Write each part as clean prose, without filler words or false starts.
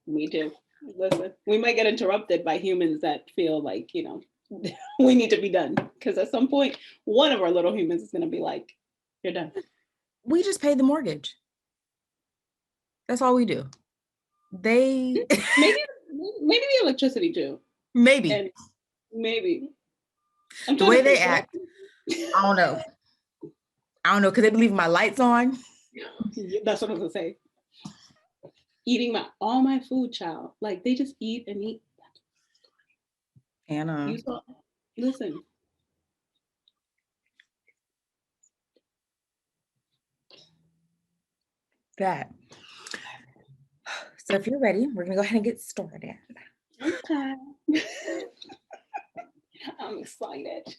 Me too. Listen, we might get interrupted by humans that feel like, we need to be done. Because at some point, one of our little humans is going to be like, you're done. We just pay the mortgage. That's all we do. Maybe the electricity too. Maybe. And maybe. The way they act, I don't know. Because they believe my lights on. That's what I was going to say. Eating all my food, child. Like, they just eat and eat. Anna. Listen. That. So if you're ready, we're going to go ahead and get started. Okay. I'm excited.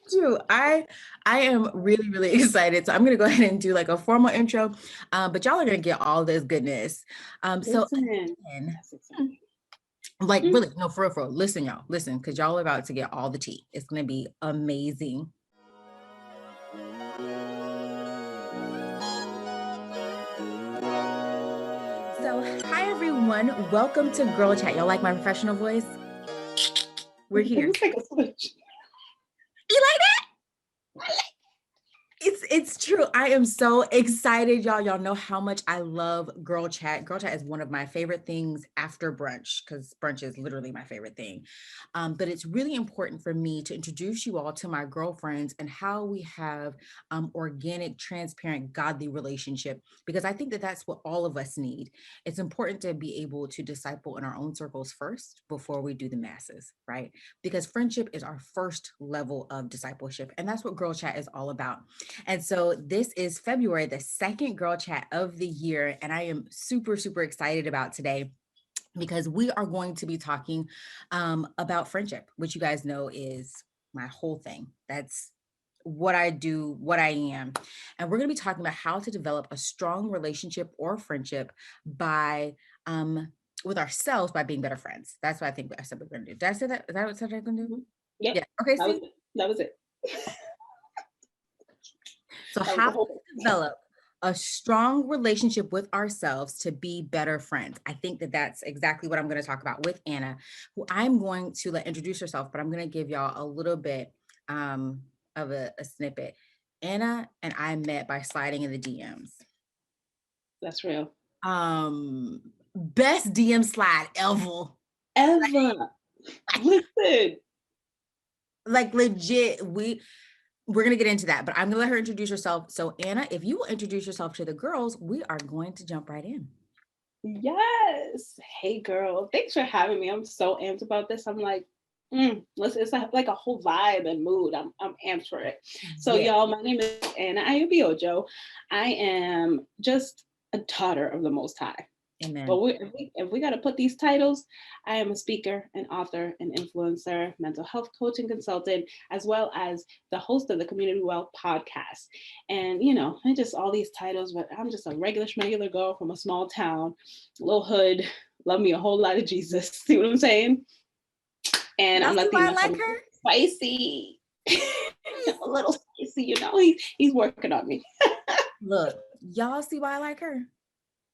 Dude, I am really, really excited. So I'm going to go ahead and do like a formal intro, but y'all are going to get all this goodness. Like really, no, for real. Listen, y'all, because y'all are about to get all the tea. It's going to be amazing. So, hi everyone. Welcome to Girl Chat. Y'all like my professional voice? We're here. It's like a switch. You like that? It's true. I am so excited, y'all. Y'all know how much I love Girl Chat. Girl Chat is one of my favorite things after brunch, because brunch is literally my favorite thing. But it's really important for me to introduce you all to my girlfriends and how we have organic, transparent, godly relationship, because I think that that's what all of us need. It's important to be able to disciple in our own circles first before we do the masses, right? Because friendship is our first level of discipleship. And that's what Girl Chat is all about. And so this is February, the second Girl Chat of the year. And I am super, super excited about today because we are going to be talking about friendship, which you guys know is my whole thing. That's what I do, what I am. And we're going to be talking about how to develop a strong relationship or friendship by with ourselves by being better friends. That's what I think I said we're going to do. Did I say that? Is that what I said I'm going to do? Yep. Yeah. Okay. That was it. So how to develop a strong relationship with ourselves to be better friends. I think that that's exactly what I'm going to talk about with Anna, who I'm going to let introduce herself, but I'm going to give y'all a little bit of a snippet. Anna and I met by sliding in the DMs. That's real. Best DM slide ever. Listen. Like legit, we're going to get into that, but I'm going to let her introduce herself. So Anna, if you will introduce yourself to the girls, we are going to jump right in. Yes. Hey girl, thanks for having me. I'm so amped about this. I'm like, it's like a whole vibe and mood. I'm amped for it. So y'all, my name is Ana Ayobiojo. I am just a daughter of the Most High. Amen. But if we got to put these titles, I am a speaker, an author, an influencer, mental health coach and consultant, as well as the host of the Community Well podcast. And, just all these titles, but I'm just a regular girl from a small town, little hood, love me a whole lot of Jesus. See what I'm saying? And I'm Latina. I like her? Spicy. A little spicy, he's working on me. Look, y'all see why I like her?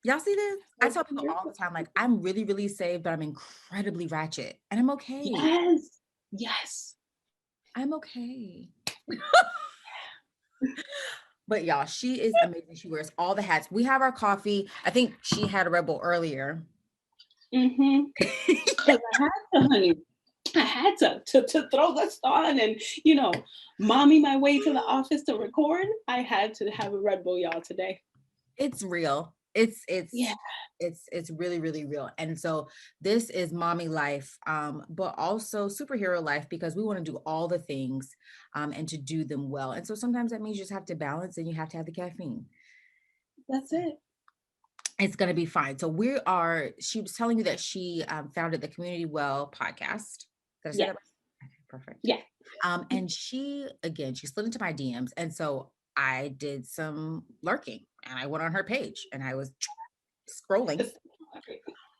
Y'all see this? I tell people all the time, like, I'm really, really saved, but I'm incredibly ratchet. And I'm okay. Yes. I'm okay. But y'all, she is amazing. She wears all the hats. We have our coffee. I think she had a Red Bull earlier. I had to, honey. I had to throw this on and, mommy my way to the office to record. I had to have a Red Bull, y'all, today. It's real. It's really, really real. And so this is mommy life, but also superhero life, because we want to do all the things and to do them well. And so sometimes that means you just have to balance and you have to have the caffeine. That's it. It's going to be fine. So she was telling you that she founded the Community Well podcast. Did I say that right? Okay, perfect. Yeah. And she slid into my DMs. And so I did some lurking and I went on her page and I was scrolling.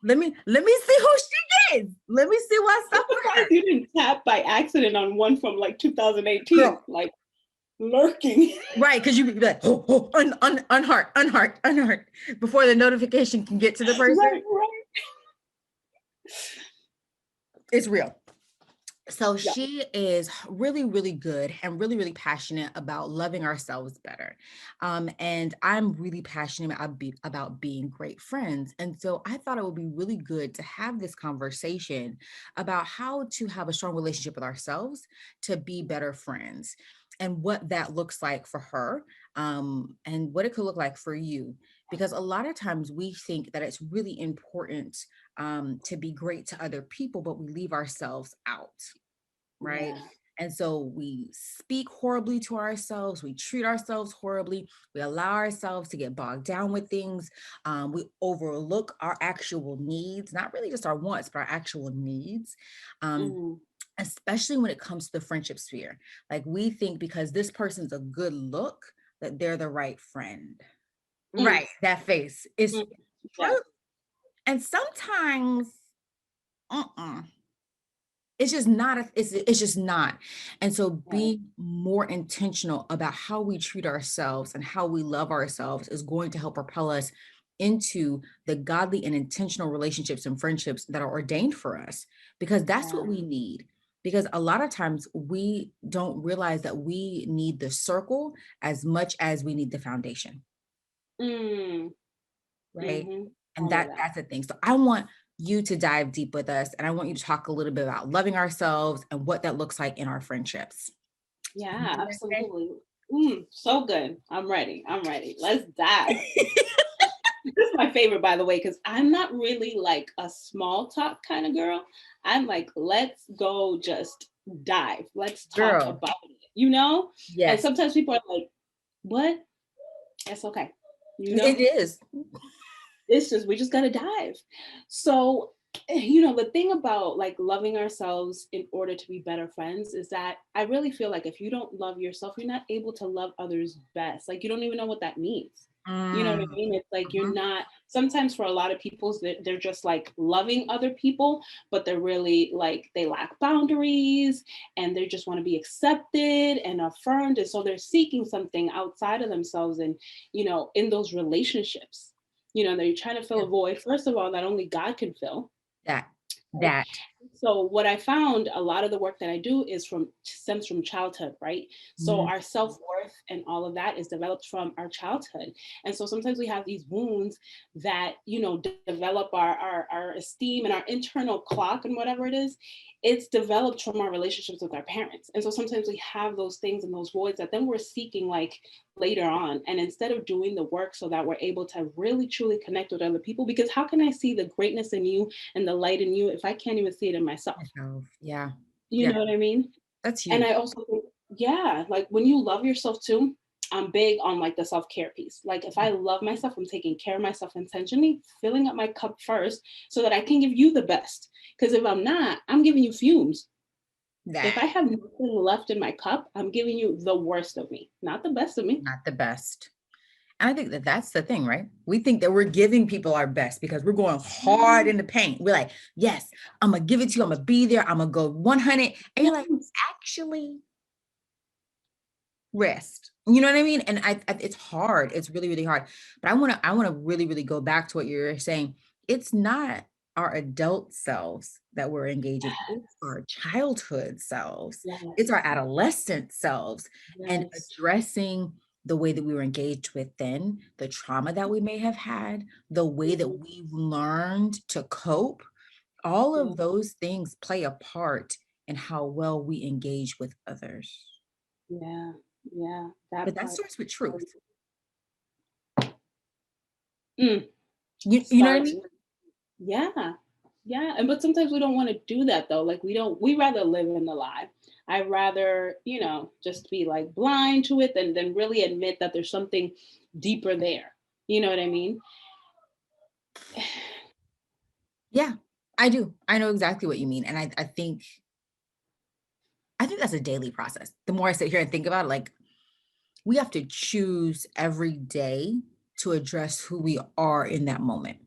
Let me see who she is. Let me see what's up with her. You didn't tap by accident on one from like 2018. Girl, like lurking. Right, because you be like, oh, oh, unheart, unheart, unheart, before the notification can get to the person. Right, right. It's real. So Yeah. she is really, really good and really, really passionate about loving ourselves better. And I'm really passionate about being great friends. And so I thought it would be really good to have this conversation about how to have a strong relationship with ourselves to be better friends and what that looks like for her, and what it could look like for you. Because a lot of times we think that it's really important, to be great to other people, but we leave ourselves out, right? Yeah. And so we speak horribly to ourselves, we treat ourselves horribly, we allow ourselves to get bogged down with things. We overlook our actual needs, not really just our wants, but our actual needs. Um, Mm, Especially when it comes to the friendship sphere. Like we think because this person's a good look, that they're the right friend. mm, Right. That face is mm. true. Yes. And sometimes, uh-uh, it's just not it's just not. And so Right. being more intentional about how we treat ourselves and how we love ourselves is going to help propel us into the godly and intentional relationships and friendships that are ordained for us, because that's Yeah. what we need. Because a lot of times we don't realize that we need the circle as much as we need the foundation, Mm, right? mm-hmm. And All of that. that's the thing. So I want you to dive deep with us, and I want you to talk a little bit about loving ourselves and what that looks like in our friendships. You Yeah, know what I'm absolutely. So good. I'm ready. I'm ready. Let's dive. saying? This is my favorite, by the way, because I'm not really like a small talk kind of girl. I'm like, let's go just dive. Let's talk Girl, about it, you know? And yes, sometimes people are like, what? That's okay. You it know? is. It's just, we just got to dive. So, you know, the thing about like loving ourselves in order to be better friends is that I really feel like if you don't love yourself, you're not able to love others best. Like, you don't even know what that means. You know what I Mm, mean? It's like you're mhm. not, sometimes for a lot of people, they're just like loving other people, but they're really like, they lack boundaries and they just want to be accepted and affirmed. And so they're seeking something outside of themselves and, you know, in those relationships, you know, they're trying to fill Yeah, a void, first of all, that only God can fill. that, Right? that. So what I found, a lot of the work that I do is from stems from childhood, right? So Mm, our self-worth and all of that is developed from our childhood. And so sometimes we have these wounds that, you know, develop our esteem and our internal clock and whatever it is, it's developed from our relationships with our parents. And so sometimes we have those things and those voids that then we're seeking like later on. And instead of doing the work so that we're able to really truly connect with other people, because how can I see the greatness in you and the light in you if I can't even see it in myself? myself. Yeah, You yeah, know what I mean? that's And huge. I also think, yeah, like when you love yourself too, I'm big on like the self-care piece. Like if I love myself, I'm taking care of myself intentionally, filling up my cup first so that I can give you the best. Because if I'm not, I'm giving you fumes. If That, I have nothing left in my cup, I'm giving you the worst of me, not the best of me. not the best. And I think that that's the thing, right? We think that we're giving people our best because we're going hard in the paint. We're like, yes, I'm gonna give it to you. I'm gonna be there. I'm gonna go 100. And you're like, Yes. actually, rest. You know what I mean? And it's hard. It's really, really hard. But I want to really, really go back to what you're saying. It's not our adult selves that we're engaging. It's our childhood selves. It's our Yes. adolescent selves, and Yes. addressing the way that we were engaged with then, the trauma that we may have had, the way that Mhm. we've learned to cope. All Yeah. of those things play a part in how well we engage with others. Yeah. Yeah. But That that part. starts with truth. Mm, You know what I starts mean? with, yeah. Yeah. And but sometimes we don't want to do that though. Like we rather live in the lie. I'd rather, you know, just be like blind to it than really admit that there's something deeper there. You know what I mean? Yeah, I do. I know exactly what you mean. And I think that's a daily process. The more I sit here and think about it, like we have to choose every day to address who we are in that moment.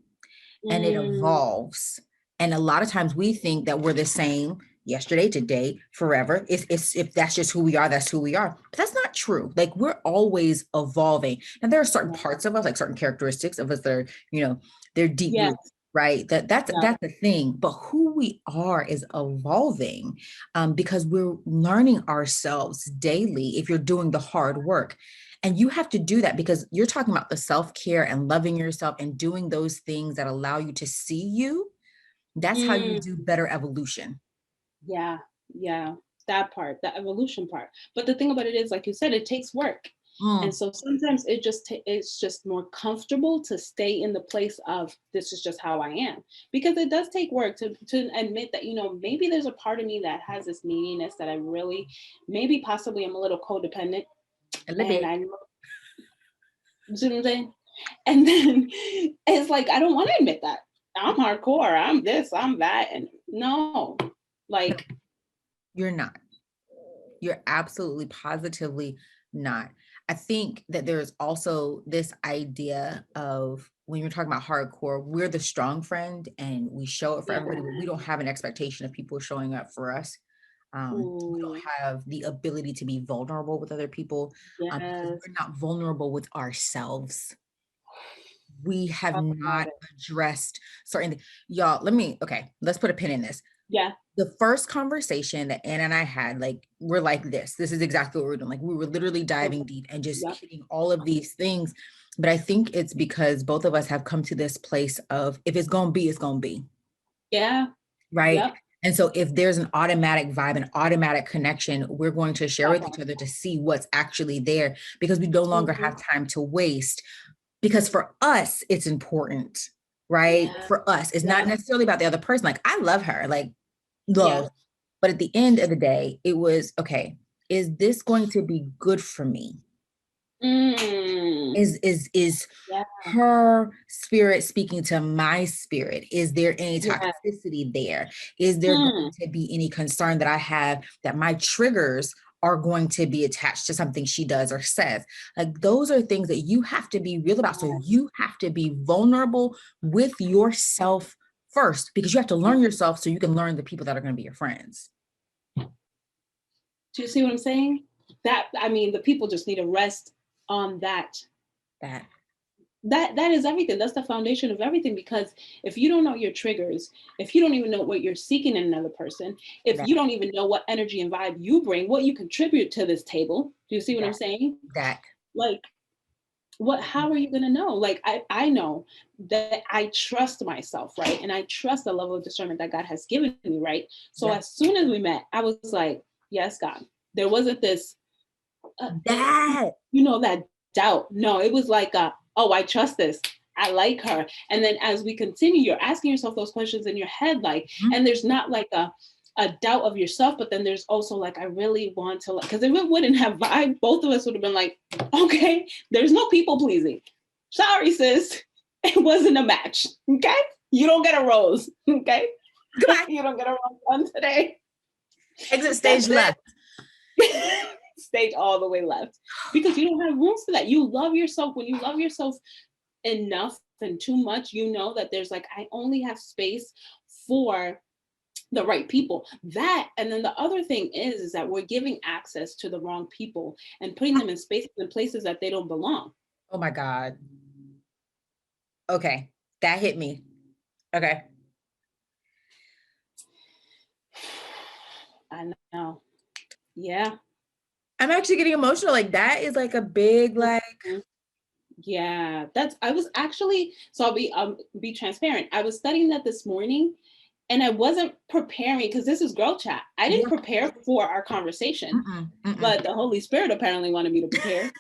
And it Mm, evolves. And a lot of times we think that we're the same yesterday, today, forever. If that's just who we are, that's who we are. But that's not true. Like we're always evolving. And there are certain parts of us, like certain characteristics of us that are, they're deep Yes. rooted, right? That's Yeah. the thing. But who we are is evolving, because we're learning ourselves daily if you're doing the hard work. And you have to do that because you're talking about the self-care and loving yourself and doing those things that allow you to see you. That's how you Mm, do better evolution. yeah. Yeah. That part, the evolution part. But the thing about it is, like you said, it takes work. And Mm, so sometimes it's just more comfortable to stay in the place of this is just how I am, because it does take work to admit that, maybe there's a part of me that has this neediness that I really, maybe possibly I'm a little codependent, a little and bit. I'm, you see what I'm saying? And then it's like, I don't want to admit that I'm hardcore, I'm this, I'm that. And no, No, like, you're not. You're absolutely positively not. I think that there's also this idea of when you're talking about hardcore, we're the strong friend and we show it for yeah. everybody, but we don't have an expectation of people showing up for us. We don't Ooh, have the ability to be vulnerable with other people, because yes. we're not vulnerable with ourselves. We have Talk about not it. addressed certain, y'all, okay, let's put a pin in this. Yeah. The first conversation that Anna and I had, like, we're like this is exactly what we're doing. Like, we were literally diving deep and just Yep. hitting all of these things. But I think it's because both of us have come to this place of, if it's going to be, it's going to be. Yeah. Right. Yep. And so if there's an automatic vibe, an automatic connection, we're going to share That with part. each other to see what's actually there, because we no longer Mhm. have time to waste. Because for us, it's important, right? Yeah. For us, it's not Yep. necessarily about the other person. Like, I love her, like, Yeah. love. But at the end of the day, it was, okay, is this going to be good for me? Mm. Is Yeah. her spirit speaking to my spirit? Is there any Yeah. toxicity there? Is there Hmm. going to be any concern that I have that my triggers are going to be attached to something she does or says? Like, those are things that you have to be real about. So you have to be vulnerable with yourself first, because you have to learn yourself so you can learn the people that are going to be your friends. Do you see what I'm saying? I mean, the people just need to rest on that. That That is everything. That's the foundation of everything. Because if you don't know your triggers, if you don't even know what you're seeking in another person, if that you don't even know what energy and vibe you bring, what you contribute to this table, do you see what I'm that saying? that Like, how are you going to know? Like, I know that I trust myself, right? And I trust the level of discernment that God has given me, right? So that as soon as we met, I was like, yes, God. There wasn't this that that doubt. No, it was like, oh, I trust this. I like her. And then as we continue, you're asking yourself those questions in your head, like, Mhm. and there's not like a doubt of yourself, but then there's also like, I really want to, because if it wouldn't have vibe, both of us would have been like, okay, there's no people pleasing. Sorry, sis. It wasn't a match. Okay. You don't get a rose. Okay. Goodbye. You don't get a rose on today. Exit stage That's it. left. Stage all the way left, because you don't have room for that. You love yourself. When you love yourself enough and too much, you know that there's like, I only have space for the right people. That, and then the other thing is that we're giving access to the wrong people and putting them in spaces and places that they don't belong. Oh my God. Okay. That hit me. Okay. I know. Yeah. I'm actually getting emotional. Like, that is like a big, like, Mhm. Yeah, I was actually, so I'll be transparent. I was studying that this morning, and I wasn't preparing, because this is girl chat. I didn't yeah. prepare for our conversation, Mm-mm, mm-mm. but the Holy Spirit apparently wanted me to prepare.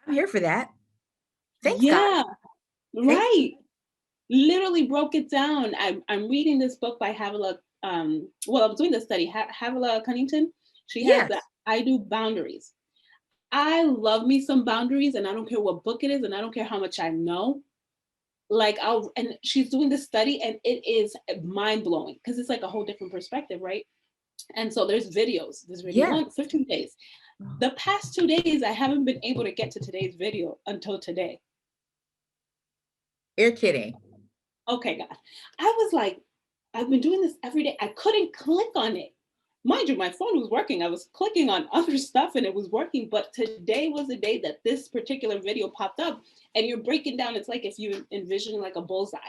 I'm here for that. Thanks, God. Yeah, Thanks. right. Literally broke it down. I'm reading this book by well, I was doing the study. Havilah Cunnington. She has the Yes. I Do Boundaries. I love me some boundaries, and I don't care what book it is, and I don't care how much I know. Like, and she's doing this study, and it is mind blowing, because it's like a whole different perspective, right? And so there's videos. This video Yeah. one 15 days. The past 2 days, I haven't been able to get to today's video until today. You're kidding. Okay, God. I was like, I've been doing this every day. I couldn't click on it. Mind you, my phone was working. I was clicking on other stuff and it was working. But today was the day that this particular video popped up, and you're breaking down. It's like if you envision like a bullseye,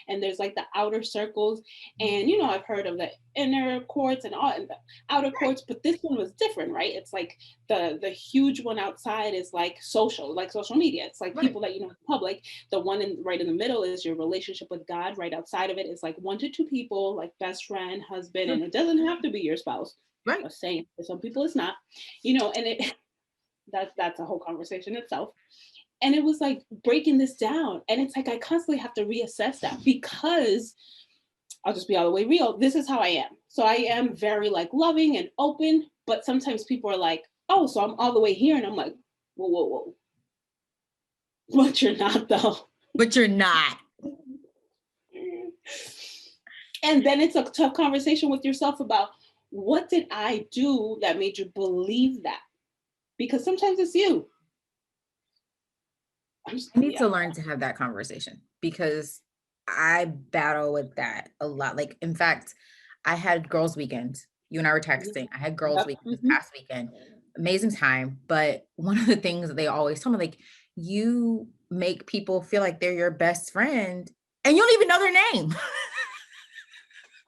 and there's like the outer circles. And, I've heard of the inner courts and all and the outer courts, but this one was different, right? It's like the huge one outside is like social media. It's like people that in public. The one right in the middle is your relationship with God. Right outside of it is like 1 to 2 people, like best friend, husband, and it doesn't have to be your spouse. Right. Just saying, for some people it's not, and it that's a whole conversation itself. And it was like breaking this down, and it's like I constantly have to reassess that, because I'll just be all the way real. This is how I am. So I am very like loving and open, but sometimes people are like, oh, so I'm all the way here. And I'm like, whoa, whoa, whoa. But you're not, though. But you're not. And then it's a tough conversation with yourself about, what did I do that made you believe that? Because sometimes it's you. I need to learn to have that conversation, because I battle with that a lot. Like, in fact, I had girls' weekend. You and I were texting. I had girls' weekend this past weekend. Amazing time. But one of the things that they always tell me, like, you make people feel like they're your best friend and you don't even know their name.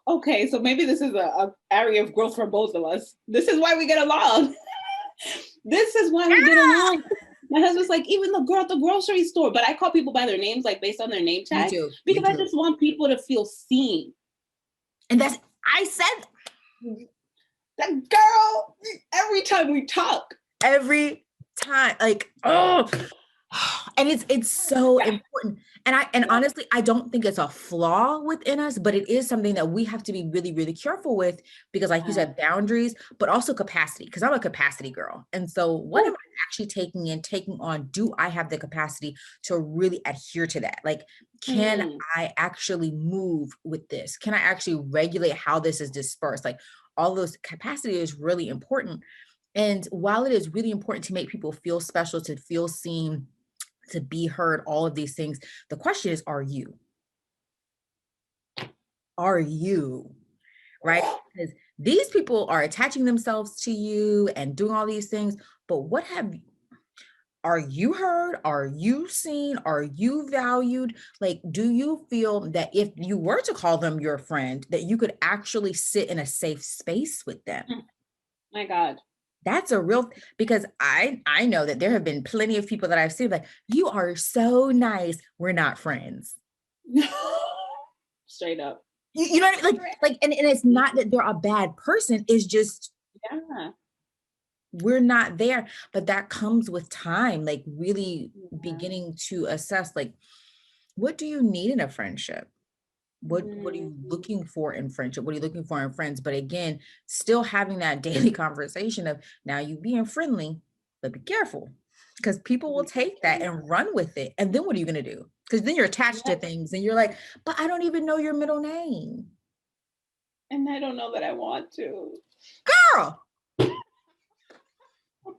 Okay, so maybe this is a area of growth for both of us. This is why we get along. This is why we get along. My husband's like, even the girl at the grocery store, but I call people by their names, like based on their name tag, because I just want people to feel seen. And I said that girl, every time we talk. Every time, like, oh, and it's so important. And honestly, I don't think it's a flaw within us, but it is something that we have to be really, really careful with, because like you said, boundaries, but also capacity, because I'm a capacity girl. And so what am I actually taking on? Do I have the capacity to really adhere to that? Like, can I actually move with this? Can I actually regulate how this is dispersed? Like, all those capacity is really important. And while it is really important to make people feel special, to feel seen, to be heard, all of these things, the question is, are you? Are you? Right? Because these people are attaching themselves to you and doing all these things, but are you heard? Are you seen? Are you valued? Like, do you feel that if you were to call them your friend, that you could actually sit in a safe space with them? My God. That's a real, because I know that there have been plenty of people that I've seen like, you are so nice, we're not friends. Straight up. You know what I mean? Like, and it's not that they're a bad person. It's just, we're not there. But that comes with time, like really beginning to assess, like, what do you need in a friendship? What are you looking for in friendship? What are you looking for in friends? But again, still having that daily conversation of, now you being friendly, but be careful, because people will take that and run with it. And then what are you going to do? Because then you're attached to things and you're like, but I don't even know your middle name. And I don't know that I want to. Girl.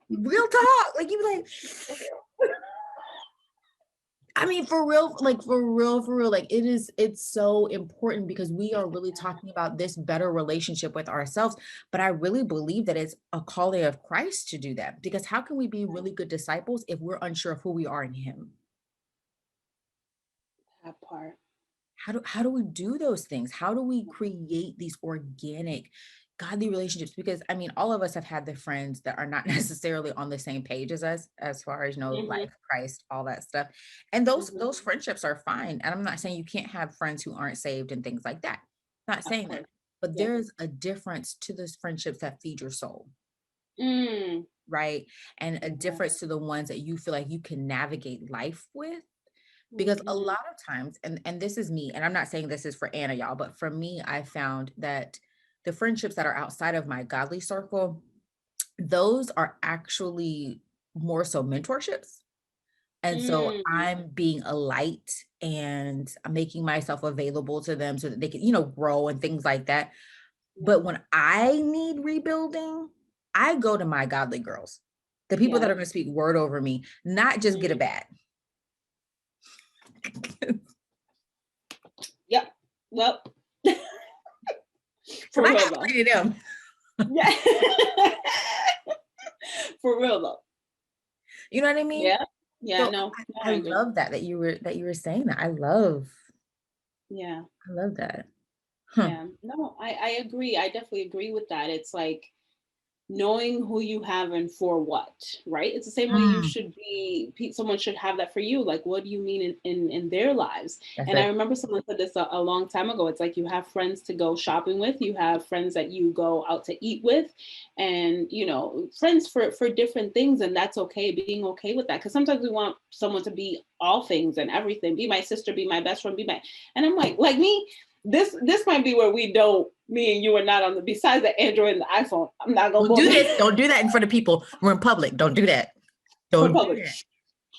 Real talk. Like, you be like, I mean, for real, like it's so important, because we are really talking about this better relationship with ourselves. But I really believe that it's a calling of Christ to do that, because how can we be really good disciples if we're unsure of who we are in Him? That part. How do we do those things? How do we create these organic, godly relationships? Because I mean, all of us have had the friends that are not necessarily on the same page as us, as far as life, Christ, all that stuff. And those friendships are fine. And I'm not saying you can't have friends who aren't saved and things like that. Not saying that. But there's a difference to those friendships that feed your soul. Right. And a difference to the ones that you feel like you can navigate life with. Because a lot of times, and this is me, and I'm not saying this is for Anna, y'all, but for me, I found that the friendships that are outside of my godly circle, those are actually more so mentorships. And so I'm being a light and I'm making myself available to them so that they can, grow and things like that. But when I need rebuilding, I go to my godly girls, the people that are going to speak word over me, not just get a bad. Yep. Well, For I real got though. 3 of them. Yeah. For real though. You know what I mean? Yeah. Yeah, So no, I I agree. love that you were saying that. Yeah. I love that. Huh. Yeah. No, I agree. I definitely agree with that. It's like knowing who you have and for what, right? It's the same way you Mm, should be, someone should have that for you. Like, what do you mean in their lives? that's And I it. remember someone said this a long time ago. It's like you have friends to go shopping with, you have friends that you go out to eat with, and, you know, friends for different things. And that's okay, being okay with that. Because sometimes we want someone to be all things and everything, be my sister, be my best friend, be my, and I'm like me, this might be where we don't, me and you are not on the, besides the Android and the iPhone, I'm not gonna Don't do bother. this. Don't do that in front of people. We're in public. Don't do that. For Don't do public. that.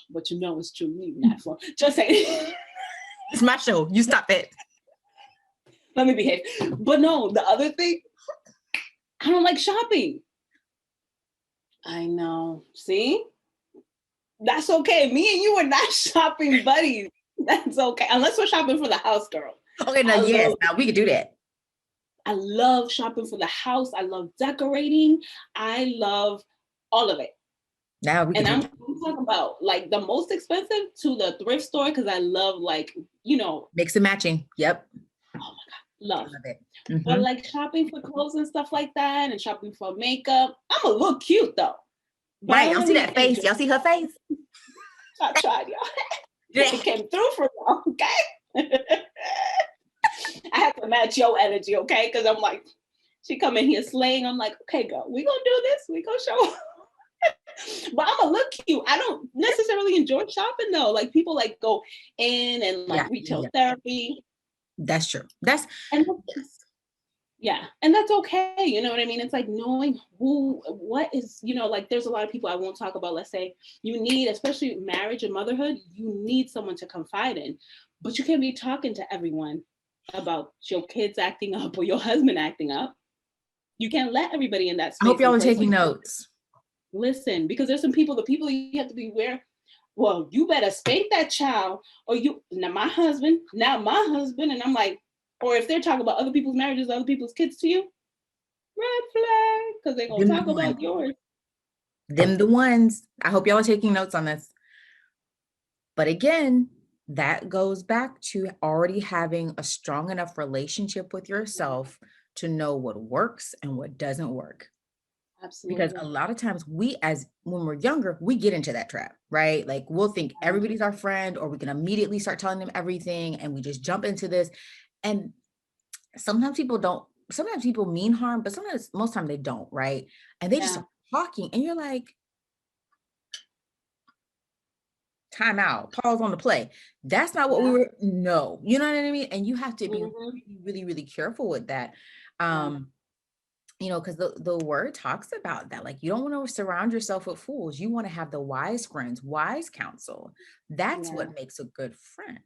But you know it's true, me and iPhone. Just saying. It's my show. You stop it. Let me behave. But no, the other thing, I don't like shopping. I know. See? That's okay. Me and you are not shopping buddies. That's okay. Unless we're shopping for the house, girl. Okay, now I yes, love now we can do that. I love shopping for the house. I love decorating. I love all of it. Now we can And do I'm that. talking about like the most expensive to the thrift store because I love, like, you know, Mix and matching. Yep. oh my God, love. Love it. But Mm-hmm. like shopping for clothes and stuff like that and shopping for makeup, I'm a look cute though. But I Right. don't Y'all see really that face? enjoy. Y'all see her face? I tried, y'all. It came through for y'all, okay? I have to match your energy, okay? Because I'm like, she come in here slaying. I'm like, okay, girl, we gonna do this. We gonna show. But I'm a look cute. I don't necessarily enjoy shopping though. Like people like go in and like Yeah, yeah, retail yeah. therapy, That's true. That's and yes. yeah, and that's okay. You know what I mean? It's like knowing who, what is, you know, like there's a lot of people I won't talk about. Let's say you need, especially marriage and motherhood, you need someone to confide in, but you can't be talking to everyone about your kids acting up or your husband acting up. You can't let everybody in that I hope space y'all and are place. taking Like, notes. listen, because there's some people, the people you have to be aware. Well, you better spank that child, or you now my husband, and I'm like, or if they're talking about other people's marriages, other people's kids to you, red flag, because they're gonna Them the talk ones. about yours. Them the ones. I hope y'all are taking notes on this. But again, that goes back to already having a strong enough relationship with yourself to know what works and what doesn't work. Because a Absolutely. lot of times we, as when we're younger, we get into that trap, right? Like we'll think everybody's our friend, or we can immediately start telling them everything and we just jump into this. And sometimes people don't, sometimes people mean harm, but sometimes most time they don't, right? And they just Yeah. start talking and you're like, time out, pause on the play. That's not what we Yeah. were, no, you know what I mean? And you have to be Mm-hmm. really, really, really careful with that. Yeah. You know, because the word talks about that. Like you don't want to surround yourself with fools. You want to have the wise friends, wise counsel. That's Yeah. what makes a good friend,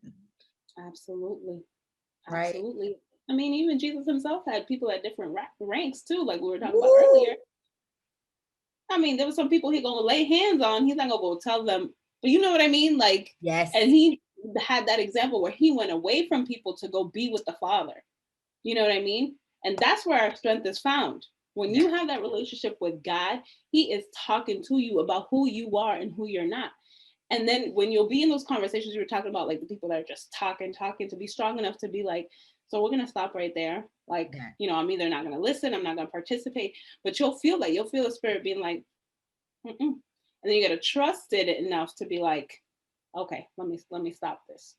Absolutely. right? Absolutely. I mean, even Jesus himself had people at different ranks too, like we were talking about Woo! earlier. I mean, there were some people he gonna lay hands on. He's not gonna go tell them, but you know what I mean? Like, Yes. and he had that example where he went away from people to go be with the Father. You know what I mean? And that's where our strength is found. When Yeah. you have that relationship with God, he is talking to you about who you are and who you're not. And then when you'll be in those conversations you were talking about, like the people that are just talking, to be strong enough to be like, so we're gonna stop right there. Like, Yeah. you know, I'm either not gonna listen, I'm not gonna participate, but you'll feel the spirit being like, mm-mm. And then you gotta trust it enough to be like, okay, let me stop this.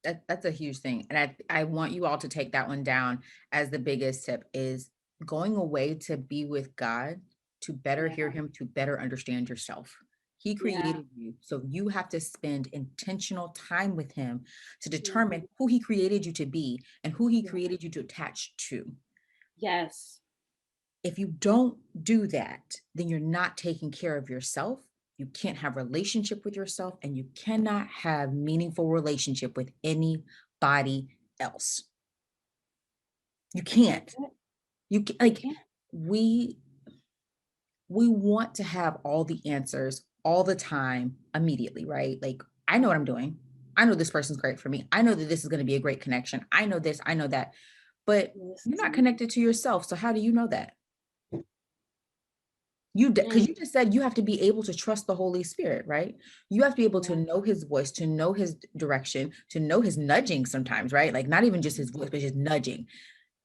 That's a huge thing. And I want you all to take that one down as the biggest tip is going away to be with God, to better Yeah, hear him, to better understand yourself. He yeah, created you. So you have to spend intentional time with him to mm-hmm. determine who he created you to be and who he Yeah, created you to attach to. yes, If you don't do that, then you're not taking care of yourself. You can't have relationship with yourself and you cannot have meaningful relationship with anybody else. You that's can't. it. You Like can't. we we want to have all the answers all the time immediately, right? Like I know what I'm doing. I know this person's great for me. I know that this is going to be a great connection. I know this, I know that. but you're not Listen. connected to yourself. So how do you know that? Because you just said you have to be able to trust the Holy Spirit, right? You have to be able to Yeah. know his voice, to know his direction, to know his nudging sometimes, right? Like not even just his voice, but his nudging.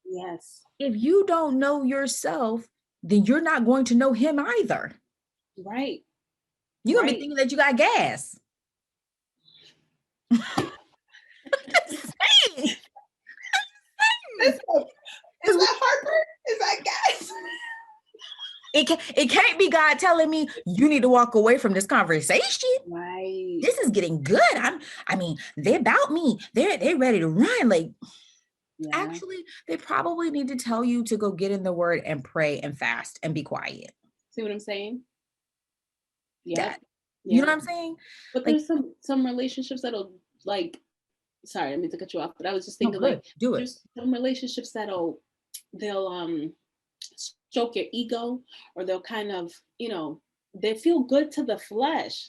Yes. If you don't know yourself, then you're not going to know him either. Right. You're gonna be Right. thinking that you got gas. Saying. Is that Harper? Is that gas? It can't be God telling me you need to walk away from this conversation. Right. This is getting good. I mean, they're about me. They're ready to run. Like, Yeah. actually, they probably need to tell you to go get in the word and pray and fast and be quiet. See what I'm saying? Yep. That, you know Yeah. what I'm saying? But Like, there's some relationships that'll like, sorry, I mean to cut you off, but I was just no, thinking like good. Do it. there's some relationships that'll they'll stroke your ego, or they'll kind of, they feel good to the flesh.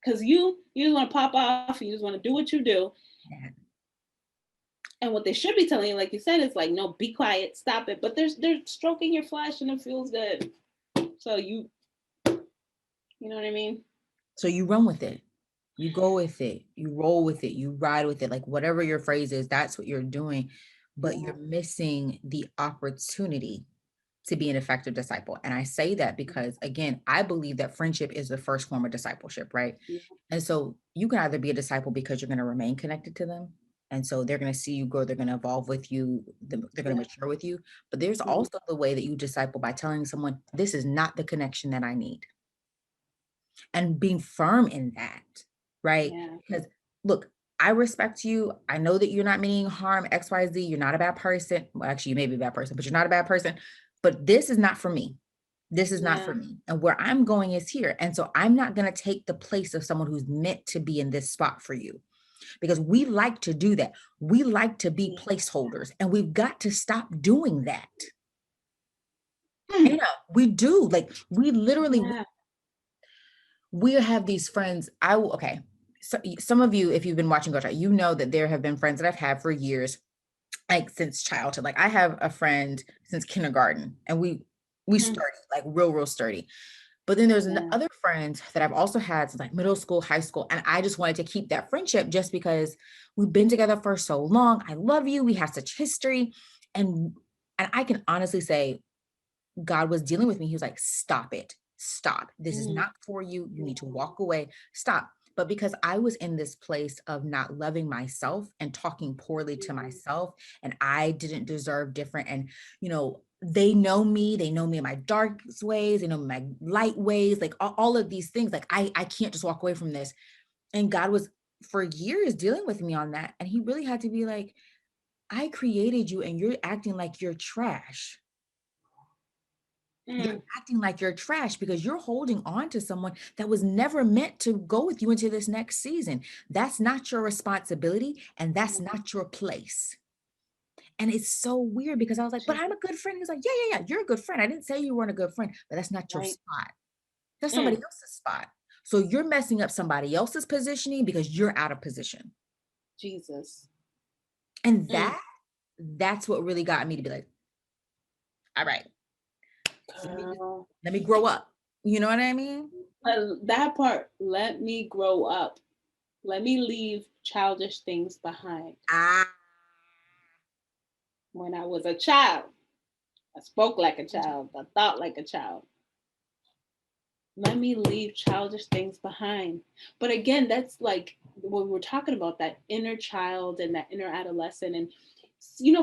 Cause you just want to pop off and you just want to do what you do. Yeah. And what they should be telling you, like you said, is like, no, be quiet, stop it. But they're stroking your flesh and it feels good. So you know what I mean? So you run with it. You go with it. You roll with it. You ride with it. Like whatever your phrase is, that's what you're doing. But Yeah. you're missing the opportunity to be an effective disciple. And I say that because, again, I believe that friendship is the first form of discipleship, right? Yeah. And so you can either be a disciple because you're going to remain connected to them. And so they're going to see you grow, they're going to evolve with you, they're going to Yeah. mature with you. But there's Mhm. also the way that you disciple by telling someone, this is not the connection that I need. And being firm in that, right? Yeah. Because look, I respect you. I know that you're not meaning harm, XYZ. You're not a bad person. Well, actually, you may be a bad person, but you're not a bad person. But this is not for me. This is not for Yeah. me. And where I'm going is here. And so I'm not going to take the place of someone who's meant to be in this spot for you, because we like to do that. We like to be Yeah. placeholders, and we've got to stop doing that. Mm. Anna, we do. Like, we literally, Yeah. we have these friends. Okay. So some of you, if you've been watching Go Chat, you know that there have been friends that I've had for years, like since childhood. Like I have a friend since kindergarten, and we Mm. sturdy, like real sturdy. But then there's Yeah. other friends that I've also had since like middle school, high school, and I just wanted to keep that friendship just because we've been together for so long. I love you. We have such history, and I can honestly say God was dealing with me. He was like, stop it. Stop. This is Mm. not for you. You need to Yeah. walk away. Stop. But because I was in this place of not loving myself and talking poorly to Mm. myself, and I didn't deserve different. And, they know me in my darkest ways, they know my light ways, like all of these things. Like I can't just walk away from this. And God was for years dealing with me on that. And he really had to be like, I created you and you're acting like you're trash. You're Mm. acting like you're trash because you're holding on to someone that was never meant to go with you into this next season. That's not your responsibility, and that's not your place. And it's so weird because I was like, but I'm a good friend. He was like, yeah. You're a good friend. I didn't say you weren't a good friend, but that's not your Right. spot. That's somebody Mm. else's spot. So you're messing up somebody else's positioning because you're out of position. Jesus. And Mm. that's what really got me to be like, all right, Girl. let me grow up. You know what I mean? That part, let me grow up. Let me leave childish things behind. Ah, When I was a child, I spoke like a child, I thought like a child. Let me leave childish things behind. But again, that's like when we were talking about that inner child and that inner adolescent. And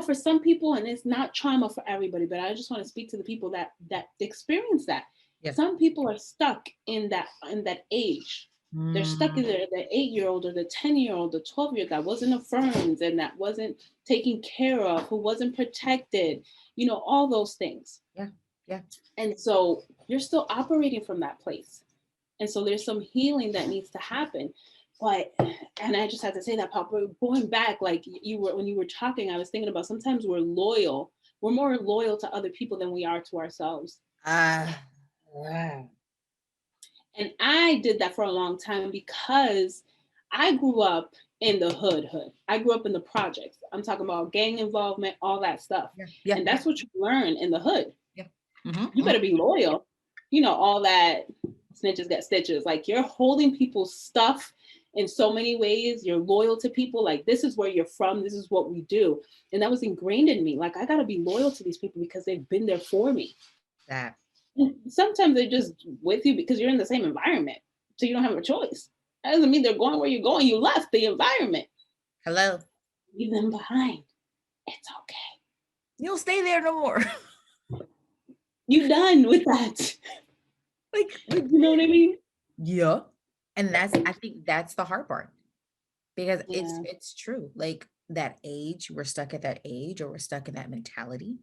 for some people, and it's not trauma for everybody, but I just want to speak to the people that experience that. yeah. Some people are stuck in that age. They're stuck in Mm, the 8-year-old or the 10-year-old, the 12-year that wasn't affirmed and that wasn't taken care of, who wasn't protected, all those things. yeah. Yeah. And so you're still operating from that place. And so there's some healing that needs to happen. But, and I just have to say that, Papa, going back, like when you were talking, I was thinking about sometimes we're more loyal to other people than we are to ourselves. Wow. And I did that for a long time because I grew up in the hood. I grew up in the projects. I'm talking about gang involvement, all that stuff. Yeah. Yeah. And that's what you learn in the hood. Yeah. Mm-hmm. You better be loyal. You know, all that snitches get stitches. Like you're holding people's stuff in so many ways. You're loyal to people. Like this is where you're from. This is what we do. And that was ingrained in me. Like I got to be loyal to these people because they've been there for me. That. Sometimes they're just with you because you're in the same environment. So you don't have a choice. That doesn't mean they're going where you're going. You left the environment. Hello. Leave them behind. It's okay. You don't stay there no more. You done with that. like You know what I mean? Yeah. And I think that's the hard part. Because Yeah. it's true. Like that age, we're stuck at that age, or we're stuck in that mentality.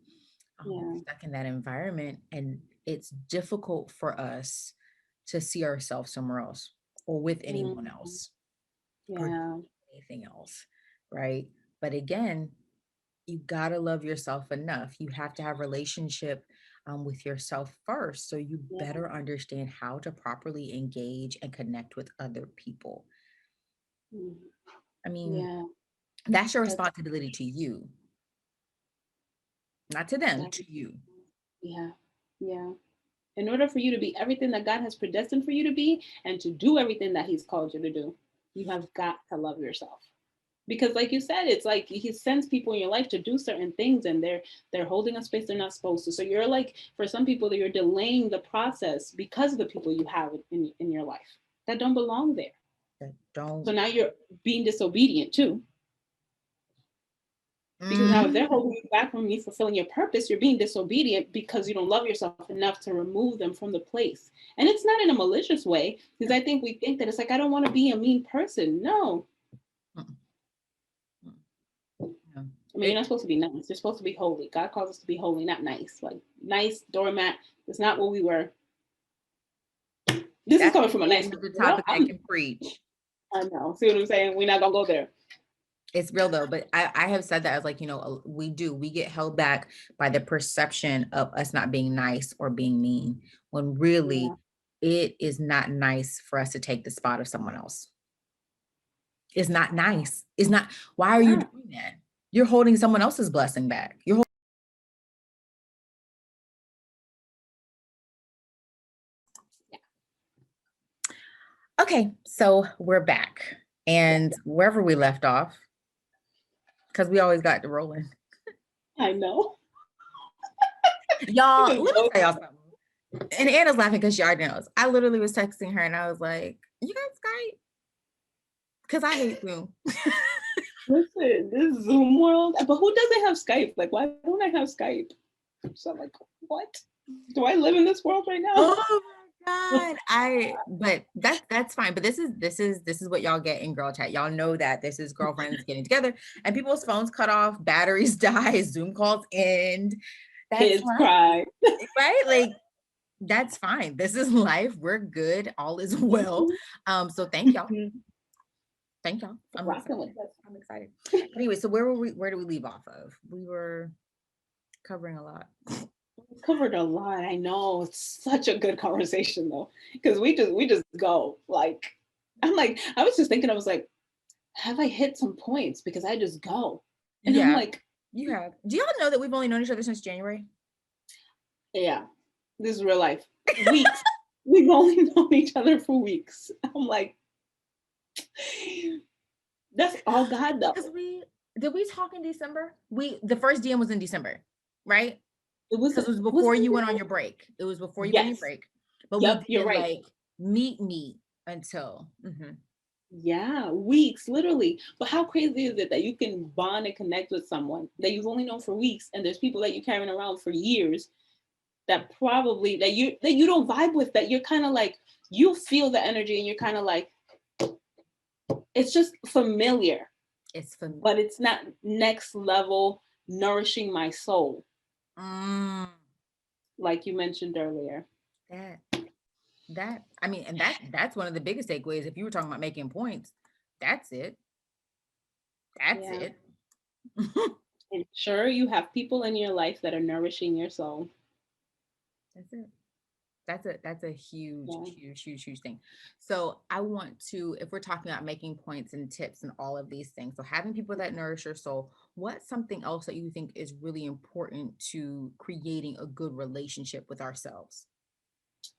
We're Yeah. stuck in that environment, and it's difficult for us to see ourselves somewhere else or with anyone else or Yeah. anything else, right? But again, you gotta love yourself enough. You have to have relationship with yourself first, so you Yeah. better understand how to properly engage and connect with other people. Mm. I mean, Yeah. that's your That's responsibility to you, not to them, that's to you. yeah. Yeah. In order for you to be everything that God has predestined for you to be and to do everything that He's called you to do, you have got to love yourself. Because like you said, it's like He sends people in your life to do certain things, and they're holding a space they're not supposed to. So you're like, for some people, that you're delaying the process because of the people you have in your life that don't belong there. That So don't. now you're being disobedient too. Because now if they're Mm, holding you back from you fulfilling your purpose, you're being disobedient because you don't love yourself enough to remove them from the place. And it's not in a malicious way, because I think we think that it's like, I don't want to be a mean person. No. mm, mm, no. I mean, you're It, not supposed to be nice. You're supposed to be holy. God calls us to be holy, not nice. Like nice doormat is not what we were. This is that's coming from a nice another girl. topic I can preach. I know. See what I'm saying? We're not gonna go there. It's real though, but I have said that as like, we get held back by the perception of us not being nice or being mean, when Yeah. really it is not nice for us to take the spot of someone else. It's not nice. It's not. Why are you Yeah. doing that? You're holding someone else's blessing back. Okay, so we're back. And wherever we left off, because we always got to rolling. I know. Y'all, Just let me go. tell y'all something. And Anna's laughing because she already knows. I literally was texting her and I was like, you got Skype? Because I hate Zoom. Listen, this Zoom world. But who doesn't have Skype? Like, why don't I have Skype? So I'm like, what? Do I live in this world right now? Oh my God. But that's fine. But this is what y'all get in girl chat. Y'all know that this is girlfriends getting together and people's phones cut off, batteries die, Zoom calls end. That's Kids cry. right. Like that's fine. This is life. We're good. All is well. So thank y'all. Thank y'all. I'm Rocking with excited. this. I'm excited. Anyway, so where do we leave off of? We were covering a lot. We covered a lot. I know. It's such a good conversation though. Because we just go. Like, I'm like, I was just thinking, I was like, have I hit some points? Because I just go. And I'm Yeah, like, you have. Do y'all know that we've only known each other since January? yeah, this is real life. Weeks. We've only known each other for weeks. I'm like, that's all God though. Because we talk in December? The first DM was in December, right? It was Because it was was before it you went on December? your break. It was before you went on your Yes. break. But we Yep, you're didn't right. like meet until Yeah, weeks, literally. But how crazy is it that you can bond and connect with someone that you've only known for weeks, and there's people that you're carrying around for years that probably that you don't vibe with, that you're kind of like, you feel the energy and you're kind of like, it's just familiar, it's for but it's not next level nourishing my soul, like you mentioned earlier. that I mean, and that's one of the biggest takeaways. If you were talking about making points, that's it. That's Yeah. it. And sure, you have people in your life that are nourishing your soul. That's it. That's a huge, Yeah. huge, huge, huge thing. So I want to, if we're talking about making points and tips and all of these things, so having people that nourish your soul, what's something else that you think is really important to creating a good relationship with ourselves?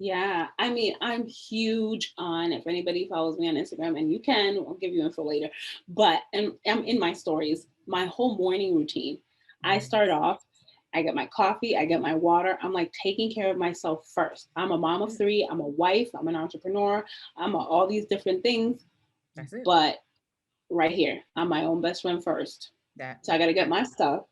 Yeah, I mean, I'm huge on, if anybody follows me on Instagram, and you can, I'll give you info later, but and I'm in my stories, my whole morning routine. I start Yes. off, I get my coffee, I get my water. I'm like taking care of myself first. I'm a mom of Yeah, three, I'm a wife, I'm an entrepreneur, all these different things, that's it. but right here, I'm my own best friend first. That So I got to get my stuff,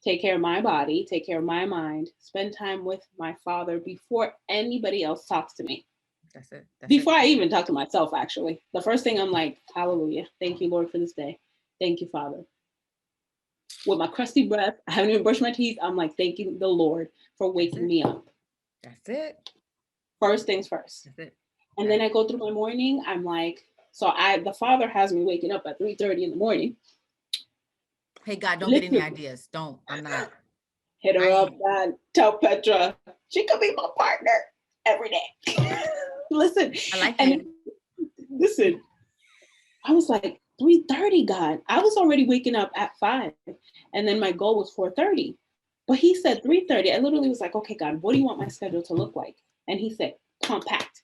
take care of my body, take care of my mind, spend time with my father before anybody else talks to me. that's it. That's it. Before I even talk to myself, actually. The first thing I'm like, hallelujah. Thank you, Lord, for this day. Thank you, Father. With my crusty breath, I haven't even brushed my teeth. I'm like, thanking the Lord for That's waking it. me up. That's it. First things first. That's it. And That then I go through my morning. I'm like, the Father has me waking up at 3:30 in the morning. hey God, don't get any Literally, ideas. Don't. I'm not. hit her I up, ain't. God. Tell Petra she could be my partner every day. Listen, I like and it. listen, I was like 3:30, God. I was already waking up at 5, and then my goal was 4:30. But he said 3:30. I literally was like, okay, God, what do you want my schedule to look like? And he said, compact.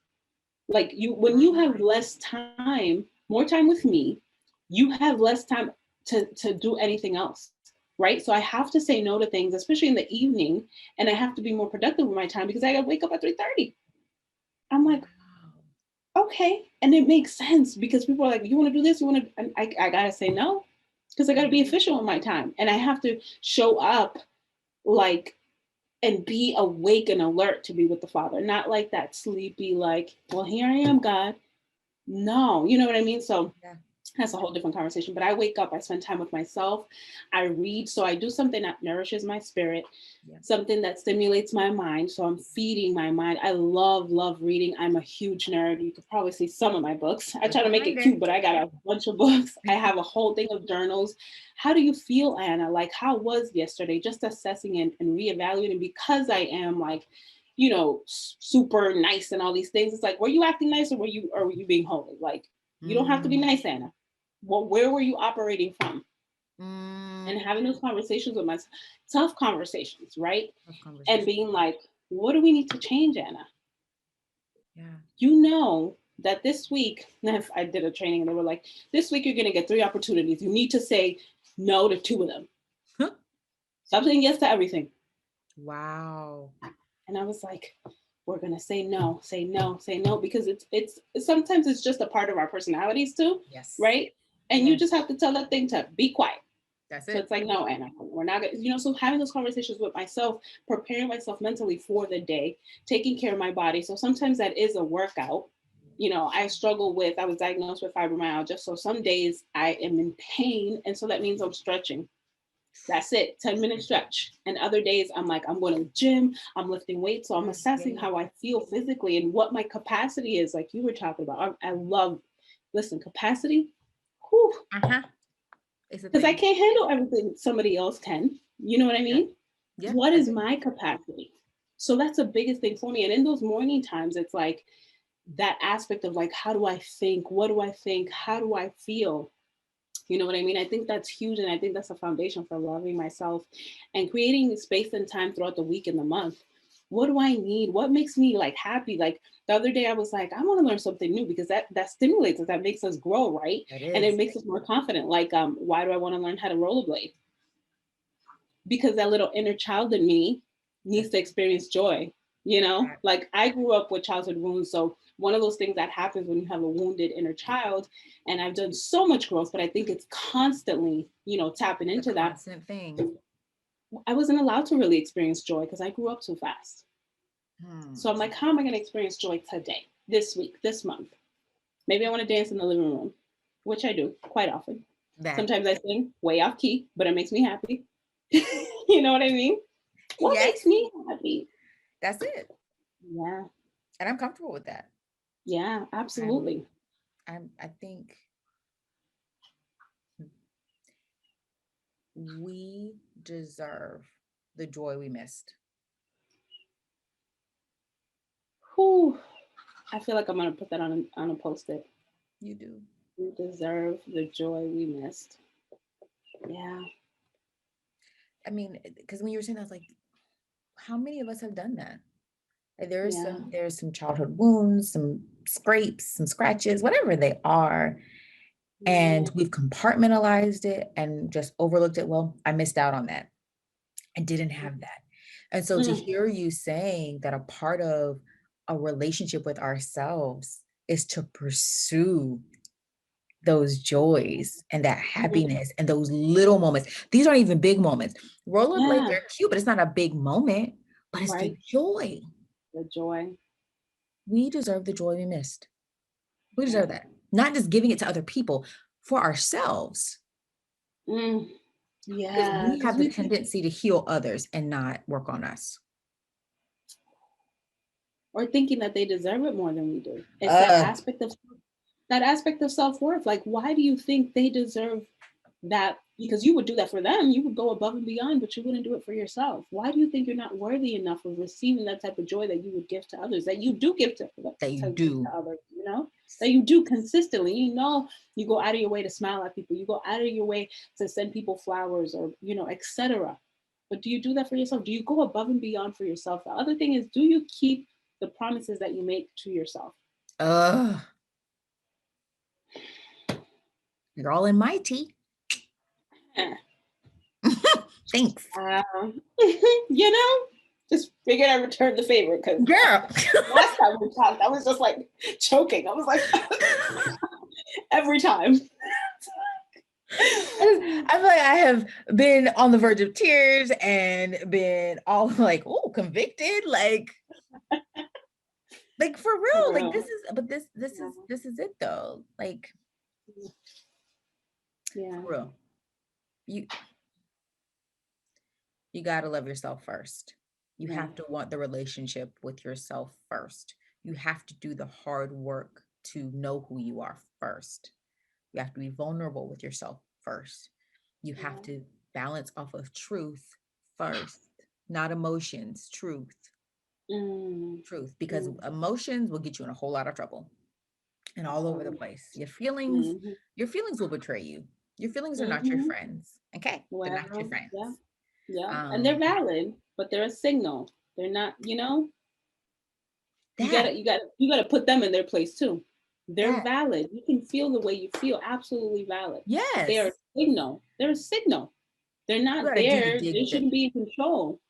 Like you, when you have less time, more time with me, you have less time to do anything else. Right. So I have to say no to things, especially in the evening, and I have to be more productive with my time because I gotta wake up at 3:30. I'm like, Wow. okay. And it makes sense because people are like, you want to do this? You want to? And I gotta say no because I gotta be Mhm. efficient with my time, and I have to show up like and be awake and alert to be with the Father, not like that sleepy, like, well, here I am, God. No, you know what I mean? So Yeah. that's a whole different conversation. But I wake up, I spend time with myself, I read. So I do something that nourishes my spirit, Yeah. something that stimulates my mind. So I'm feeding my mind. I love reading. I'm a huge nerd. You could probably see some of my books. I try to make it Reminder. cute, but I got a bunch of books. I have a whole thing of journals. How do you feel, Anna? Like, how was yesterday? Just assessing and reevaluating because I am like, super nice and all these things. It's like, were you acting nice or were you being holy? Like, you don't have to be Mm, nice, Anna. Well, where were you operating from? mm, And having those conversations with myself, tough conversations, right? tough And conversation. being like, what do we need to change, Anna? Yeah. You know that this week, I did a training and they were like, this week you're going to get 3 opportunities. You need to say no to 2 of them. Stop saying yes to everything. Wow. And I was like, we're going to say no, say no, say no, because it's sometimes it's just a part of our personalities too, Yes. right? And you Yes. just have to tell that thing to be quiet. That's So it. it's like, no, Anna, we're not gonna, so having those conversations with myself, preparing myself mentally for the day, taking care of my body. So sometimes that is a workout. I was diagnosed with fibromyalgia. So some days I am in pain. And so that means I'm stretching. That's it, 10-minute stretch. And other days I'm like, I'm going to the gym, I'm lifting weights. So I'm assessing Mhm. how I feel physically and what my capacity is, like you were talking about. I love, listen, capacity. Whew, Uh-huh. It's a because I thing. can't handle everything somebody else can. You know what I Yeah. mean? Yeah, What I is do. my capacity? So that's the biggest thing for me. And in those morning times, it's like that aspect of like, how do I think? What do I think? How do I feel? You know what I mean? I think that's huge. And I think that's a foundation for loving myself and creating space and time throughout the week and the month. What do I need? What makes me like happy? Like the other day, I was like, I want to learn something new because that stimulates us, that makes us grow, right? That And it is. makes us more confident. Like, why do I want to learn how to rollerblade? Because that little inner child in me needs That's to experience joy. that. Like I grew up with childhood wounds. So one of those things that happens when you have a wounded inner child, and I've done so much growth, but I think it's constantly, tapping The into that. constant thing. I wasn't allowed to really experience joy because I grew up too fast. Hmm. So I'm like, how am I going to experience joy today, this week, this month? Maybe I want to dance in the living room, which I do quite often. That. Sometimes I sing way off key, but it makes me happy. You know what I mean? What makes Yes. me happy? That's it. Yeah, And I'm comfortable with that. yeah, I'm absolutely. I think we deserve the joy we missed. Whew, I feel like I'm gonna put that on a post-it. You do. We deserve the joy we missed. Yeah. I mean, because when you were saying that, I was like, how many of us have done that? Like Yeah. there's some childhood wounds, some scrapes, some scratches, whatever they are. And Yeah. we've compartmentalized it and just overlooked it. Well, I missed out on that. I didn't have that. And so to Mm. hear you saying that a part of a relationship with ourselves is to pursue those joys and that Mm. happiness and those little moments. These aren't even big moments. Rollerblades Yeah. are cute, but it's not a big moment, but it's the Right. joy. The joy. We deserve the joy we missed. We Yeah. deserve that. Not just giving it to other people, for ourselves. Mm. Because Yeah. we Because have the we tendency to heal others and not work on us. or thinking that they deserve it more than we do. It's Uh, that aspect of self-worth. Like, why do you think they deserve that? Because you would do that for them, you would go above and beyond, but you wouldn't do it for yourself. Why do you think you're not worthy enough of receiving that type of joy that you would give to others, that you do give that you to give to do. others, that you do consistently? You go out of your way to smile at people, you go out of your way to send people flowers, or etc. But do you do that for yourself? Do you go above and beyond for yourself? The other thing is, do you keep the promises that you make to yourself? Uh, you're all in my tea. Thanks. You know, just figured I'd return the favor, because Girl. last time we talked, I was just like choking. I was like, every time. I feel like I have been on the verge of tears and been all like, oh, convicted. Like for For real. Like real. this is it though. Like Yeah. for real. You you gotta love yourself first. You Yeah. have to want the relationship with yourself first. You have to do the hard work to know who you are first. You have to be vulnerable with yourself first. You have Yeah. to balance off of truth first, not emotions, Mm, truth, because mm, emotions will get you in a whole lot of trouble and all over the place. mm-hmm, Your feelings will betray you. Your feelings are not your mm-hmm. friends. Okay. They're not your Well, yeah, friends. yeah. And they're Um, valid, but they're a signal. They're not, you that, gotta you gotta put them in their place too. They're that, valid. You can feel the way you feel, absolutely valid. But they are yes. a signal. They're a signal. They're You not got to do the there. They dig. shouldn't be in control.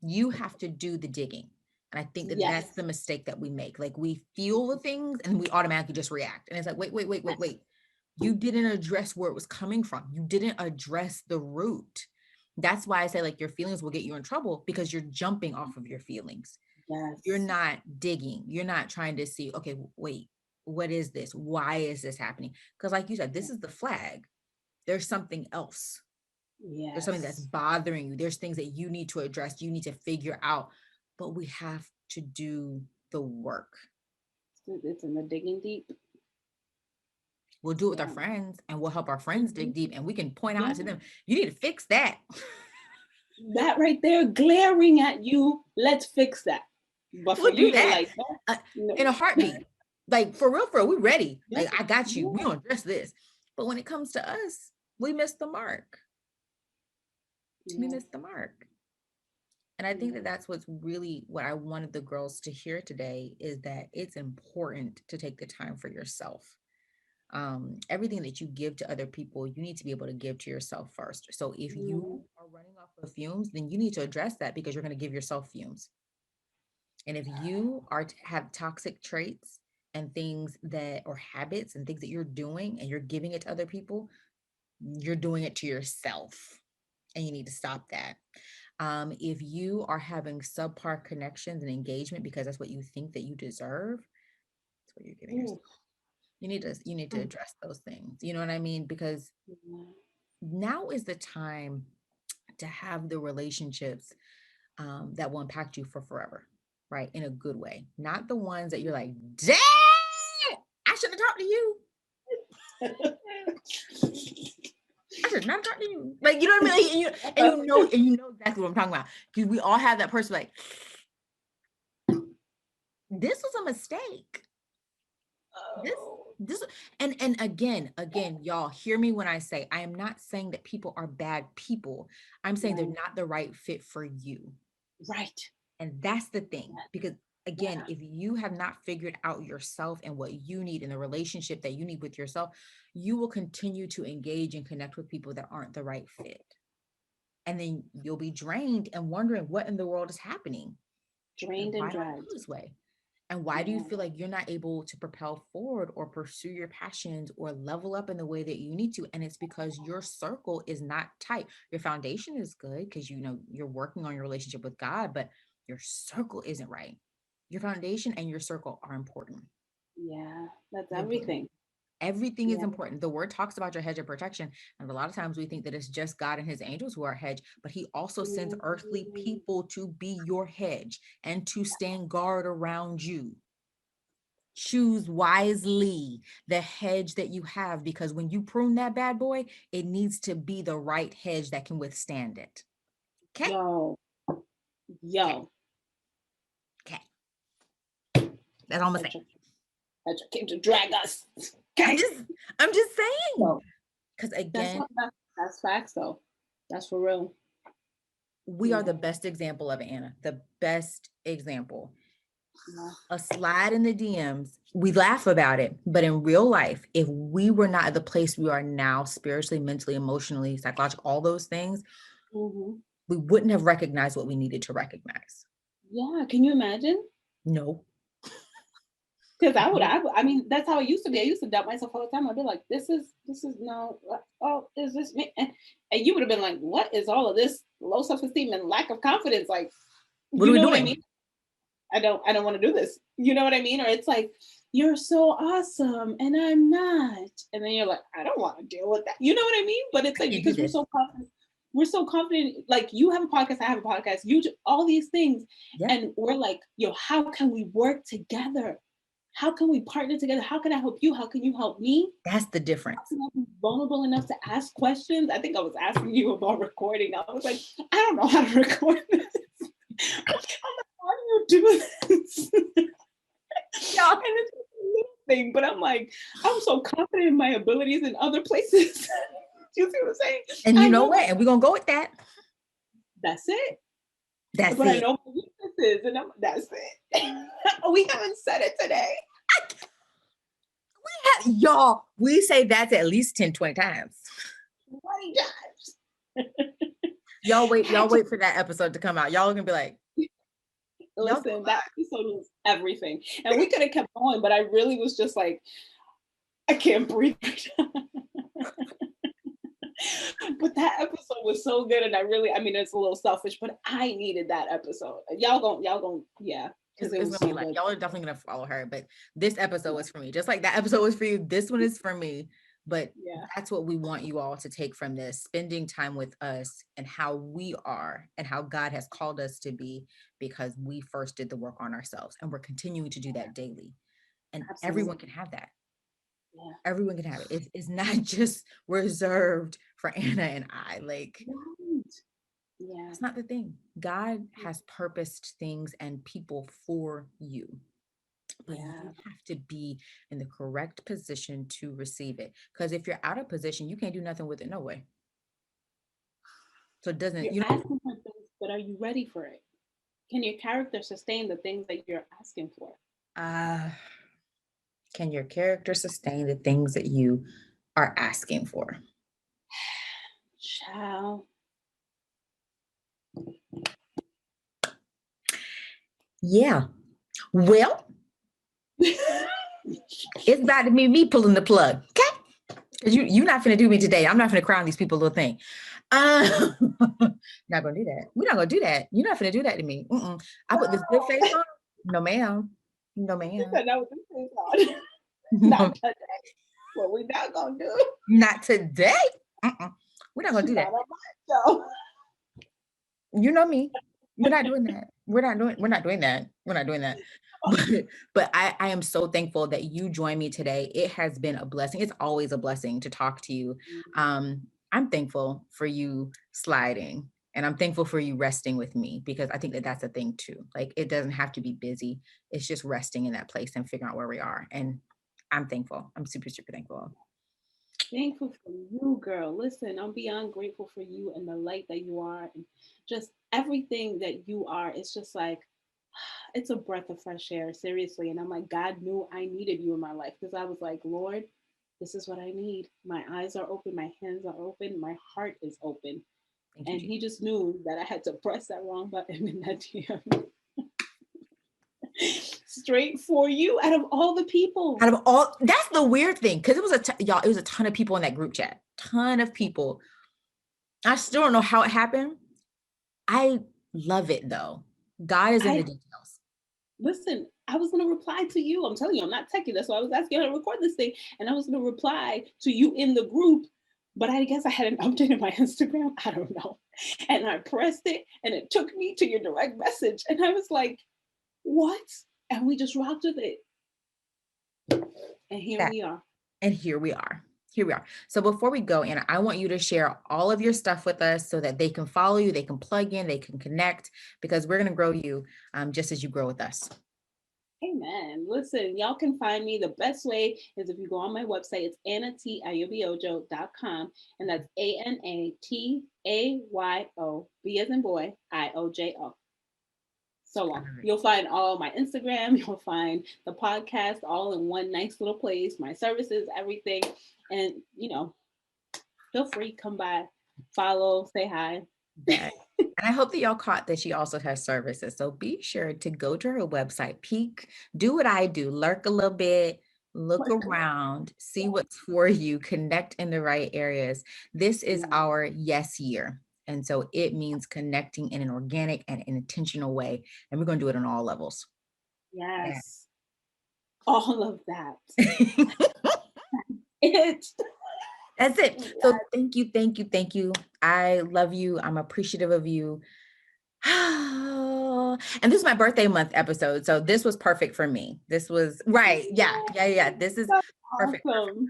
You have to do the digging. And I think that Yes. that's the mistake that we make. Like we feel the things and we automatically just react. And it's like, wait. You didn't address where it was coming from. You didn't address the root. That's why I say like your feelings will get you in trouble because you're jumping off of your feelings. You're Yes. not digging. You're not trying to see, okay, wait, what is this? Why is this happening? Because like you said, this is the flag. There's something else. There's something that's Yes. bothering you. There's things that you need to address, you need to figure out, but we have to do the work. It's in the digging deep. We'll do it with our Yeah. friends and we'll help our friends dig Mhm. deep and we can point out to Yeah. them, you need to fix that. That right there, glaring at you. Let's fix that. But for We'll you, do you're that like, no, uh, no. in a heartbeat. Like for real, we're ready. Yeah. Like I got you. We Yeah. gonna address this. But when it comes to us, we miss the mark. We Yeah. miss the mark. And I think that Yeah. that's what's really what I wanted the girls to hear today is that it's important to take the time for yourself. Everything that you give to other people, you need to be able to give to yourself first. So if you Mm. are running off of fumes, then you need to address that because you're going to give yourself fumes. And if you have toxic traits and things that or habits and things that you're doing and you're giving it to other people, you're doing it to yourself and you need to stop that. If you are having subpar connections and engagement because that's what you think that you deserve, that's what you're giving yourself. Ooh. You need to address those things. You know what I mean? Because Yeah. now is the time to have the relationships that will impact you for forever, right? In a good way, not the ones that you're like, dang, I shouldn't have talked to you. I should not talk to you. Like, you know what I mean? Like, and you know exactly what I'm talking about. Because we all have that person like, this was a mistake. This, Oh, this, and again, y'all hear me when I say I am not saying that people are bad people. I'm saying they're no. not the right fit for you. Right. And that's the thing. Because again, Yeah. if you have not figured out yourself and what you need in the relationship that you need with yourself, you will continue to engage and connect with people that aren't the right fit. And then you'll be drained and wondering what in the world is happening. And Drained and why do I dragged. feel this way? And why do you Yeah. feel like you're not able to propel forward or pursue your passions or level up in the way that you need to? And it's because your circle is not tight. Your foundation is good because you know you're working on your relationship with God, but your circle isn't right. Your foundation and your circle are important. Yeah. That's They're important. everything. Everything is Yeah. important. The word talks about your hedge of protection. And a lot of times we think that it's just God and his angels who are hedge, but he also sends earthly Mm, people to be your hedge and to stand guard around you. Choose wisely the hedge that you have, because when you prune that bad boy, it needs to be the right hedge that can withstand it. Okay. yo. Okay. Yo. Okay. That's all I'm gonna say. Petra, Petra came to drag us. I'm Okay. just, I'm just saying. So Because that's again, what that's facts though. That's for real. we are Yeah. the best example of it, Anna. The best example. Yeah. A slide in the DMs, we laugh about it, but in real life, if we were not at the place we are now, spiritually, mentally, emotionally, psychologically, all those things, Hmm. we wouldn't have recognized what we needed to recognize. Yeah. Can you imagine? No. Because No. I mean, that's how it used to be. I used to doubt myself all the time. I'd be like, this is no, oh, is this me? And you would have been like, what is all of this low self esteem and lack of confidence? Like, What are you we know what I doing? mean? I don't want to do this. You know what I mean? Or it's like, you're so awesome and I'm not. And then you're like, I don't want to deal with that. You know what I mean? But it's I like, can't do because this. we're so confident, like you have a podcast, I have a podcast, you do all these things. Yeah, And we're like, yo, how can we work together? How can we partner together? How can I help you? How can you help me? that's the How difference. can I be vulnerable enough to ask questions? I think I was asking you about recording. I was like, I don't know how to record this. I'm like, how do you do this? And Yeah. it's a little thing, but I'm like, I'm so confident in my abilities in other places. Do you see what I'm saying? And you I know know what? And we're gonna go with that. that's it. That's But I it. know my weaknesses, and that's it. We haven't said it today. Y'all, we say that's at least 10, 20 times. 20 times. Y'all wait for that episode to come out. Y'all are gonna be like, y'all do Listen, a that episode was everything. And we could have kept going, but I really was just like, I can't breathe. But that episode was so good. And I mean, it's a little selfish, but I needed that episode. Y'all gon', yeah, because it it's was gonna be so like good. y'all are definitely gonna follow her, but this episode was for me. Just like that episode was for you, this one is for me. But Yeah, that's what we want you all to take from this, spending time with us and how we are and how God has called us to be, because we first did the work on ourselves and we're continuing to do that daily. And everyone absolutely. can have that. Yeah. Everyone can have it. It's not just reserved for Anna and I. Like, Right. Yeah. that's not the thing. God has purposed things and people for you, but you Yeah. have to be in the correct position to receive it. Because if you're out of position, you can't do nothing with it, no way. So it doesn't, You're you know, asking for things, but are you ready for it? Can your character sustain the things that you're asking for? uh, can your character sustain the things that you are asking for? Child. Yeah. Well, it's about to be me pulling the plug. Okay. Because you're not finna do me today. I'm not finna crown these people a little thing. Uh, not gonna do that. We're not gonna do that. You're not finna do that to me. Mm-mm. I put this good face on. No, ma'am. No, She ma'am. said that was this is on. No, Not today. What we not gonna do? not today. Mm-mm. We're not gonna do Not that. on my show. You know me. We're not doing that. We're not doing that. We're not doing that. But I am so thankful that you joined me today. It has been a blessing. It's always a blessing to talk to you. I'm thankful for you sliding And I'm thankful for you resting with me, because I think that that's a thing too. Like, it doesn't have to be busy. It's just resting in that place and figuring out where we are. And I'm thankful. I'm super, super thankful. Thankful for you, girl. Listen, I'm beyond grateful for you and the light that you are, and just everything that you are. It's just like, it's a breath of fresh air, seriously. And I'm like, God knew I needed you in my life, because I was like, Lord, this is what I need. My eyes are open, my hands are open, my heart is open. Thank you, And Jesus. he just knew that I had to press that wrong button in that DM straight for you out of all the people. Out of all, that's the weird thing, because it was y'all, it was a ton of people in that group chat. Ton of people. I still don't know how it happened. I love it though. God is in the I details. Listen, I was gonna reply to you. I'm telling you, I'm not techie. That's why I was asking how to record this thing. And I was gonna reply to you in the group, but I guess I hadn't updated my Instagram. I don't know. And I pressed it and it took me to your direct message. And I was like, what? And we just rocked with it. And here That, we are. and here we are. Here we are. So before we go, Anna, I want you to share all of your stuff with us so that they can follow you, they can plug in, they can connect, because we're going to grow you just as you grow with us. Amen. Listen, y'all can find me. The best way is if you go on my website. It's anatayobiojo.com. And that's ANATAYO, B as in boy, IOJO. So long. You'll find all my Instagram, you'll find the podcast all in one nice little place, my services, everything. And, feel free, come by, follow, say hi. That. And I hope that y'all caught that she also has services. So be sure to go to her website, peek, do what I do, lurk a little bit, look around, see what's for you, connect in the right areas. This is our yes year. And so it means connecting in an organic and an intentional way. And we're going to do it on all levels. Yes. All of that. Yeah. It. That's it. Yes. So thank you, thank you, thank you. I love you. I'm appreciative of you. And this is my birthday month episode. So this was perfect for me. This was right. Yeah. This is That's perfect. awesome.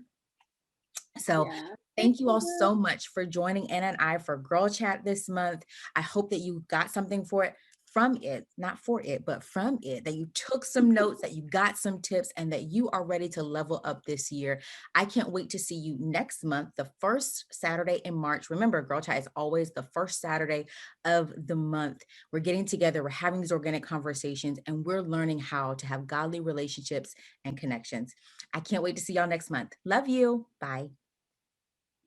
So Yeah. thank you all so much for joining Anna and I for Girl Chat this month. I hope that you got something for it, from it, not for it, but from it, that you took some notes, that you got some tips, and that you are ready to level up this year. I can't wait to see you next month, the first Saturday in March. Remember, Girl Chat is always the first Saturday of the month. We're getting together, we're having these organic conversations, and we're learning how to have godly relationships and connections. I can't wait to see y'all next month. Love you. Bye.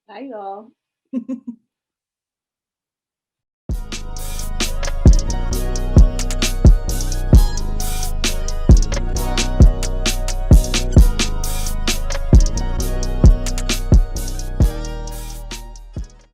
Bye, y'all.